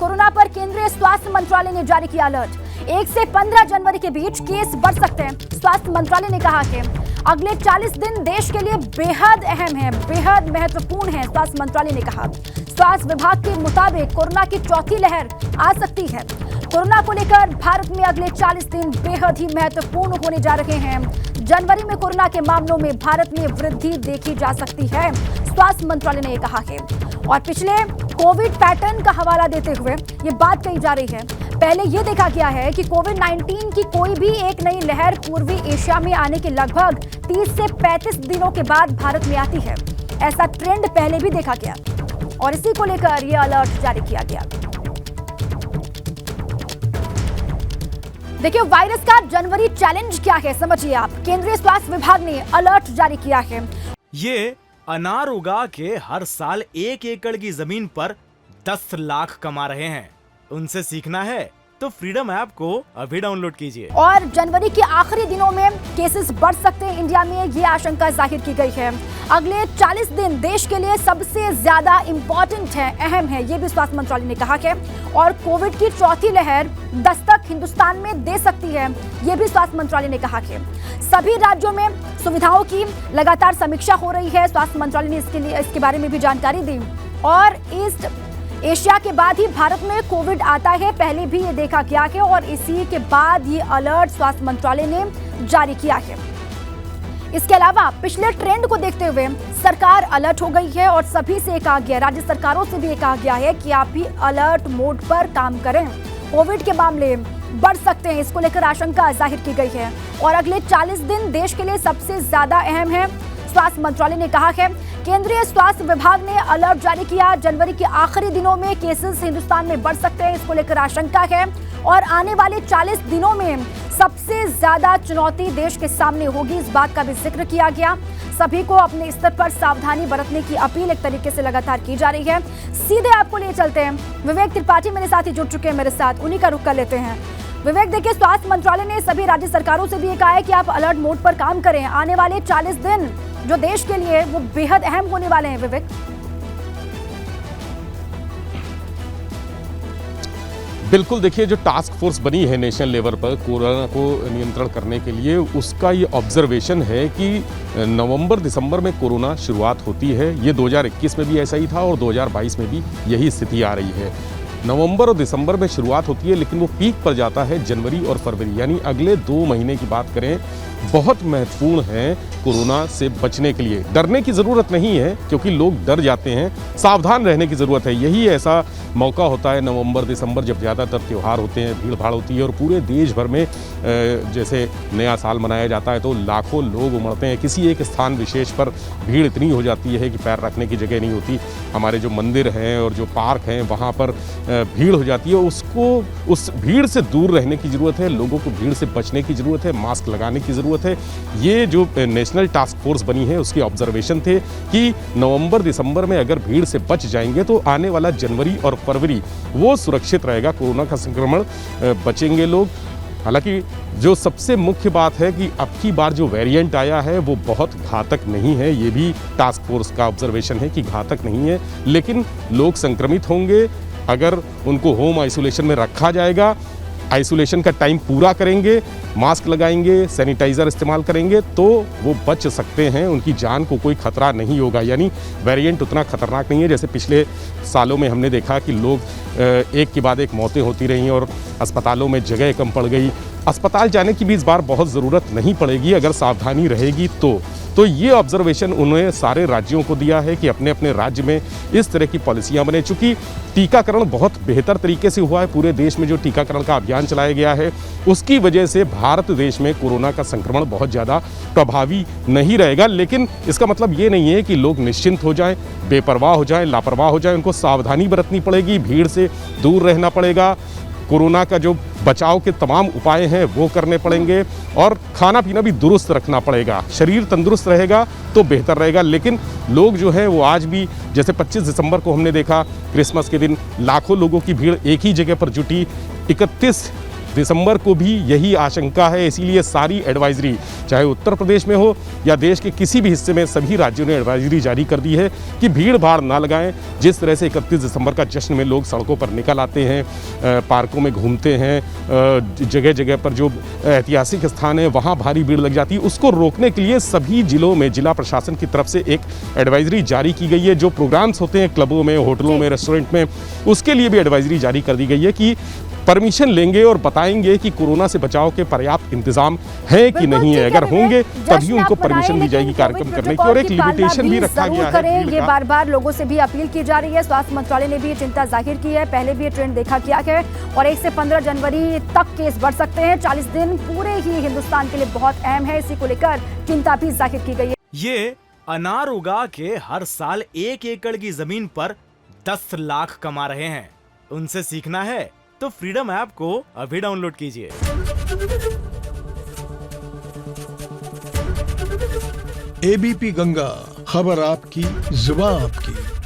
Corona पर केंद्रीय स्वास्थ्य मंत्रालय ने जारी किया अलर्ट। 1 से 15 जनवरी के बीच केस बढ़ सकते हैं। स्वास्थ्य मंत्रालय ने कहा कि अगले 40 दिन देश के लिए बेहद अहम है, बेहद महत्वपूर्ण है। स्वास्थ्य मंत्रालय ने कहा, स्वास्थ्य विभाग के मुताबिक कोरोना की चौथी लहर आ सकती है। कोरोना को लेकर भारत में अगले 40 दिन बेहद ही महत्वपूर्ण होने जा रहे हैं। जनवरी में कोरोना के मामलों में भारत में वृद्धि देखी जा सकती है, स्वास्थ्य मंत्रालय ने कहा है। और पिछले कोविड पैटर्न का हवाला देते हुए ये बात कही जा रही है। पहले ये देखा गया है कि कोविड-19 की कोई भी एक नई लहर पूर्वी एशिया में आने के लगभग 30 से 35 दिनों के बाद भारत में आती है। ऐसा ट्रेंड पहले भी देखा गया और इसी को लेकर यह अलर्ट जारी किया गया। देखिए, वायरस का जनवरी चैलेंज क्या है समझिए आप। केंद्रीय स्वास्थ्य विभाग ने अलर्ट जारी किया है। ये अनार उगा के हर साल 1 एकड़ की जमीन पर 10 लाख कमा रहे हैं। उनसे सीखना है तो फ्रीडम ऐप को अभी डाउनलोड कीजिए। और जनवरी के आखिरी दिनों में केसेस बढ़ सकते हैं इंडिया में, ये आशंका जाहिर की गई है। अगले 40 दिन देश के लिए सबसे ज्यादा इंपॉर्टेंट है, अहम है, ये भी स्वास्थ्य मंत्रालय ने कहा है। और कोविड की चौथी लहर दस्तक हिंदुस्तान में दे सकती है, ये भी स्वास्थ्य मंत्रालय ने कहा है। सभी राज्यों में सुविधाओं की लगातार समीक्षा हो रही है। स्वास्थ्य मंत्रालय ने इसके बारे में भी जानकारी दी। और ईस्ट एशिया के बाद ही भारत में कोविड आता है, पहले भी ये देखा गया है और इसी के बाद ये अलर्ट स्वास्थ्य मंत्रालय ने जारी किया है। इसके अलावा पिछले ट्रेंड को देखते हुए सरकार अलर्ट हो गई है और सभी से कहा गया, राज्य सरकारों से भी कहा गया है कि आप भी अलर्ट मोड पर काम करें। कोविड के मामले बढ़ सकते हैं, इसको लेकर आशंका जाहिर की गई है और अगले 40 दिन देश के लिए सबसे ज्यादा अहम है, स्वास्थ्य मंत्रालय ने कहा है। केंद्रीय स्वास्थ्य विभाग ने अलर्ट जारी किया। जनवरी के आखिरी दिनों में केसेस हिंदुस्तान में बढ़ सकते हैं, इसको लेकर आशंका है और आने वाले 40 दिनों में सबसे ज्यादा चुनौती देश के सामने होगी, इस बात का भी जिक्र किया गया। सभी को अपने स्तर पर सावधानी बरतने की अपील एक तरीके से लगातार की जा रही है। सीधे आपको ले चलते हैं, विवेक त्रिपाठी मेरे साथ ही जुड़ चुके हैं मेरे साथ, उन्हीं का रुख कर लेते हैं। विवेक, देखिए, स्वास्थ्य मंत्रालय ने सभी राज्य सरकारों से भी कहा है कि आप अलर्ट मोड पर काम करें। आने वाले 40 दिन जो देश के लिए वो बेहद अहम होने वाले हैं। विवेक, बिल्कुल, देखिए, जो टास्क फोर्स बनी है नेशनल लेवल पर कोरोना को नियंत्रण करने के लिए, उसका ये ऑब्जर्वेशन है कि नवंबर दिसंबर में कोरोना शुरुआत होती है। ये 2021 में भी ऐसा ही था और 2022 में भी यही स्थिति आ रही है। नवंबर और दिसंबर में शुरुआत होती है, लेकिन वो पीक पर जाता है जनवरी और फरवरी, यानी अगले 2 महीने की बात करें, बहुत महत्वपूर्ण है कोरोना से बचने के लिए। डरने की ज़रूरत नहीं है, क्योंकि लोग डर जाते हैं, सावधान रहने की ज़रूरत है। यही ऐसा मौका होता है नवंबर दिसंबर, जब ज़्यादातर त्यौहार होते हैं, भीड़ भाड़ होती है और पूरे देश भर में जैसे नया साल मनाया जाता है तो लाखों लोग उमड़ते हैं। किसी एक स्थान विशेष पर भीड़ इतनी हो जाती है कि पैर रखने की जगह नहीं होती। हमारे जो मंदिर हैं और जो पार्क हैं, वहाँ पर भीड़ हो जाती है। उस भीड़ से दूर रहने की ज़रूरत है, लोगों को भीड़ से बचने की ज़रूरत है, मास्क लगाने की ज़रूरत है। ये जो नेशनल टास्क फोर्स बनी है, उसकी ऑब्जर्वेशन थे कि नवंबर दिसंबर में अगर भीड़ से बच जाएंगे तो आने वाला जनवरी और फरवरी वो सुरक्षित रहेगा, कोरोना का संक्रमण बचेंगे लोग। हालांकि जो सबसे मुख्य बात है कि अब की बार जो वेरिएंट आया है वो बहुत घातक नहीं है, ये भी टास्क फोर्स का ऑब्जर्वेशन है कि घातक नहीं है, लेकिन लोग संक्रमित होंगे। अगर उनको होम आइसोलेशन में रखा जाएगा, आइसोलेशन का टाइम पूरा करेंगे, मास्क लगाएंगे, सैनिटाइज़र इस्तेमाल करेंगे, तो वो बच सकते हैं, उनकी जान को कोई खतरा नहीं होगा। यानी वेरिएंट उतना खतरनाक नहीं है जैसे पिछले सालों में हमने देखा कि लोग एक के बाद एक मौतें होती रहीं और अस्पतालों में जगह कम पड़ गई। अस्पताल जाने की भी इस बार बहुत ज़रूरत नहीं पड़ेगी अगर सावधानी रहेगी तो ये ऑब्जर्वेशन उन्होंने सारे राज्यों को दिया है कि अपने अपने राज्य में इस तरह की पॉलिसियां बने। चूँकि टीकाकरण बहुत बेहतर तरीके से हुआ है, पूरे देश में जो टीकाकरण का अभियान चलाया गया है उसकी वजह से भारत देश में कोरोना का संक्रमण बहुत ज़्यादा प्रभावी नहीं रहेगा। लेकिन इसका मतलब ये नहीं है कि लोग निश्चिंत हो जाएं, बेपरवाह हो जाएं, लापरवाह हो जाएं। उनको सावधानी बरतनी पड़ेगी, भीड़ से दूर रहना पड़ेगा, कोरोना का जो बचाव के तमाम उपाय हैं वो करने पड़ेंगे और खाना पीना भी दुरुस्त रखना पड़ेगा। शरीर तंदुरुस्त रहेगा तो बेहतर रहेगा। लेकिन लोग जो है वो आज भी, जैसे 25 दिसंबर को हमने देखा क्रिसमस के दिन लाखों लोगों की भीड़ एक ही जगह पर जुटी, 31 दिसंबर को भी यही आशंका है। इसीलिए सारी एडवाइजरी, चाहे उत्तर प्रदेश में हो या देश के किसी भी हिस्से में, सभी राज्यों ने एडवाइजरी जारी कर दी है कि भीड़ भाड़ ना लगाएं। जिस तरह से 31 दिसंबर का जश्न में लोग सड़कों पर निकल आते हैं, पार्कों में घूमते हैं, जगह जगह पर जो ऐतिहासिक स्थान है वहाँ भारी भीड़ लग जाती है, उसको रोकने के लिए सभी जिलों में जिला प्रशासन की तरफ से एक एडवाइजरी जारी की गई है। जो प्रोग्राम्स होते हैं क्लबों में, होटलों में, रेस्टोरेंट में, उसके लिए भी एडवाइजरी जारी कर दी गई है कि परमिशन लेंगे और बताएंगे कि कोरोना से बचाव के पर्याप्त इंतजाम है कि नहीं है। अगर होंगे तभी उनको परमिशन दी जाएगी कार्यक्रम करने की, और एक लिमिटेशन भी रखा गया है। ये बार बार लोगों से भी अपील की जा रही है। स्वास्थ्य मंत्रालय ने भी चिंता जाहिर की है, पहले भी ये ट्रेंड देखा गया है और 1 से 15 जनवरी तक केस बढ़ सकते हैं। 40 दिन पूरे ही हिंदुस्तान के लिए बहुत अहम है, इसी को लेकर चिंता भी जाहिर की गई है। ये अनार उगा के हर साल 1 एकड़ की जमीन पर 10 लाख कमा रहे हैं। उनसे सीखना है तो फ्रीडम ऐप को अभी डाउनलोड कीजिए। एबीपी गंगा, खबर आपकी, जुबान आपकी।